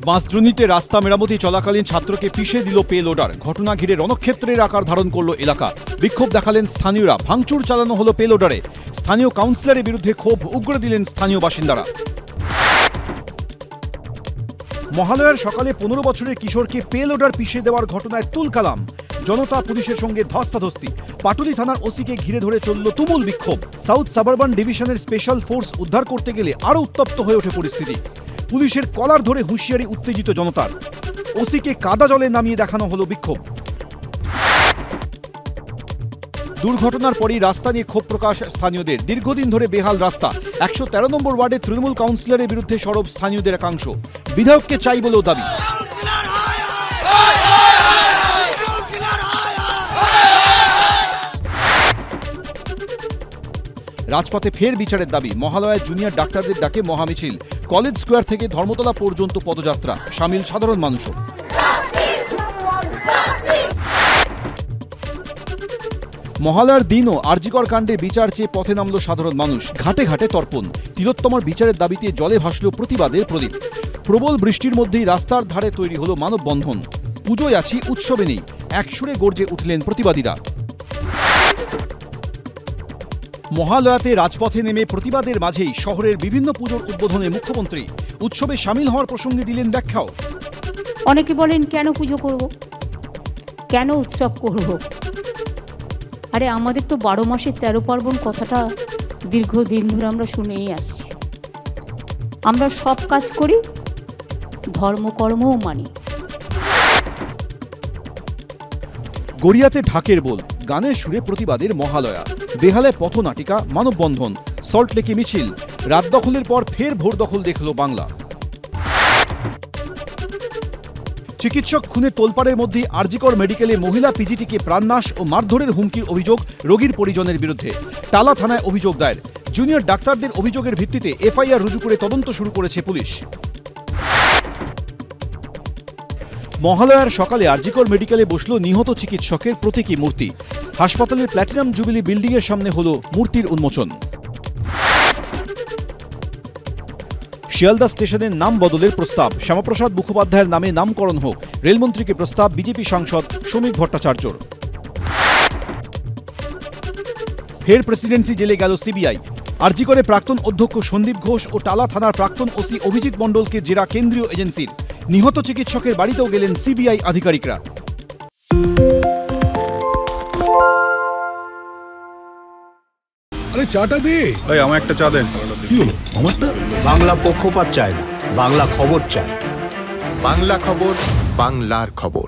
বাঁশদ্রোণীতে রাস্তা মেরামতি চলাকালীন ছাত্রকে পিষে দিল পে লোডার। ঘটনা ঘিরে রণক্ষেত্রের আকার ধারণ করল এলাকা। বিক্ষোভ দেখালেন স্থানীয়রা। ভাঙচুর চালানো হলো পে লোডারে। স্থানীয় কাউন্সিলরের বিরুদ্ধে ক্ষোভ উগরে দিলেন স্থানীয় বাসিন্দারা। মহালয়ার সকালে 15 বছরের কিশোরকে পে লোডার পিষে দেওয়ার ঘটনায় তুলকালাম। জনতা পুলিশের সঙ্গে ধস্তাধস্তি। পাটুলি থানার ওসিকে ঘিরে ধরে চলল তুমুল বিক্ষোভ। সাউথ সাবারবান ডিভিশনের স্পেশাল ফোর্স উদ্ধার করতে গেলে আরও উত্তপ্ত হয়ে ওঠে পরিস্থিতি। পুলিশের কলার ধরে হুঁশিয়ারি উত্তেজিত জনতার। ওসিকে কাদা জলে নামিয়ে দেখানো হলো বিক্ষোভ। দুর্ঘটনার পরই রাস্তা নিয়ে ক্ষোভ প্রকাশ স্থানীয়দের। দীর্ঘদিন ধরে বেহাল রাস্তা। 113 নম্বর ওয়ার্ডে তৃণমূল কাউন্সিলরের বিরুদ্ধে সরব স্থানীয়দের একাংশ। বিধায়ককে চাই বলেও দাবি। রাজপথে ফের বিচারের দাবি। মহালয়ায় জুনিয়র ডাক্তারদের ডাকে মহামিছিল। কলেজ স্কোয়ার থেকে ধর্মতলা পর্যন্ত পদযাত্রা। সামিল সাধারণ মানুষও। মহালয়ার দিনও আরজিকর কাণ্ডে বিচার চেয়ে পথে নামল সাধারণ মানুষ। ঘাটে ঘাটে তর্পণ। তিলোত্তমার বিচারের দাবিতে জলে ভাসল প্রতিবাদের প্রদীপ। প্রবল বৃষ্টির মধ্যেই রাস্তার ধারে তৈরি হলো মানববন্ধন। পুজোয় আছি, উৎসবে নেই, একসুরে গর্জে উঠলেন প্রতিবাদীরা। মহালয়াতে রাজপথে নেমে প্রতিবাদের মাঝেই শহরের বিভিন্ন পুজোর উদ্বোধনে মুখ্যমন্ত্রী। উৎসবে সামিল হওয়ার প্রসঙ্গে দিলেন ব্যাখ্যাও। অনেকে বলেন কেন পুজো করব, কেন উৎসব করব। আরে আমাদের তো 12 মাসে 13 পার্বণ কথাটা দীর্ঘদিন ধরে আমরা শুনেই আসছি। আমরা সব কাজ করি, ধর্মকর্মও মানি। গড়িয়াতে ঢাকের বোল, গানের সুরে প্রতিবাদের মহালয়া। বেহালে পথনাটিকা, মানববন্ধন, সল্টলেকে মিছিল। রাত দখলের পর ফের ভোর দখল দেখল বাংলা। চিকিৎসক খুনে তোলপাড়ের মধ্যে আরজিকর মেডিকেলে মহিলা পিজিটিকে প্রাণনাশ ও মারধরের হুমকির অভিযোগ রোগীর পরিজনের বিরুদ্ধে। টালা থানায় অভিযোগ দায়ের। জুনিয়র ডাক্তারদের অভিযোগের ভিত্তিতে এফআইআর রুজু করে তদন্ত শুরু করেছে পুলিশ। মহালয়ার সকালে আরজিকর মেডিকেলে বসল নিহত চিকিৎসকের প্রতীকী মূর্তি। হাসপাতালের প্ল্যাটিনাম জুবিলি বিল্ডিংয়ের সামনে হল মূর্তির উন্মোচন। শিয়ালদা স্টেশনের নাম বদলের প্রস্তাব। শ্যামাপ্রসাদ মুখোপাধ্যায়ের নামে নামকরণ হোক, রেলমন্ত্রীকে প্রস্তাব বিজেপি সাংসদ শ্রমিক ভট্টাচার্যর। ফের প্রেসিডেন্সি জেলে গেল সিবিআই। আরজিকরে প্রাক্তন অধ্যক্ষ সন্দীপ ঘোষ ও টালা থানার প্রাক্তন ওসি অভিজিৎ মণ্ডলকে জেরা কেন্দ্রীয় এজেন্সির। নিহত চিকিৎসকের বাড়িতেও গেলেন সিবিআই আধিকারিকরা। আরে চাটা দে। এই আমার একটা চা দেন। কি হলো আমারটা? বাংলা পক্ষপাত চায় না, বাংলা খবর চায়। বাংলা খবর, বাংলার খবর।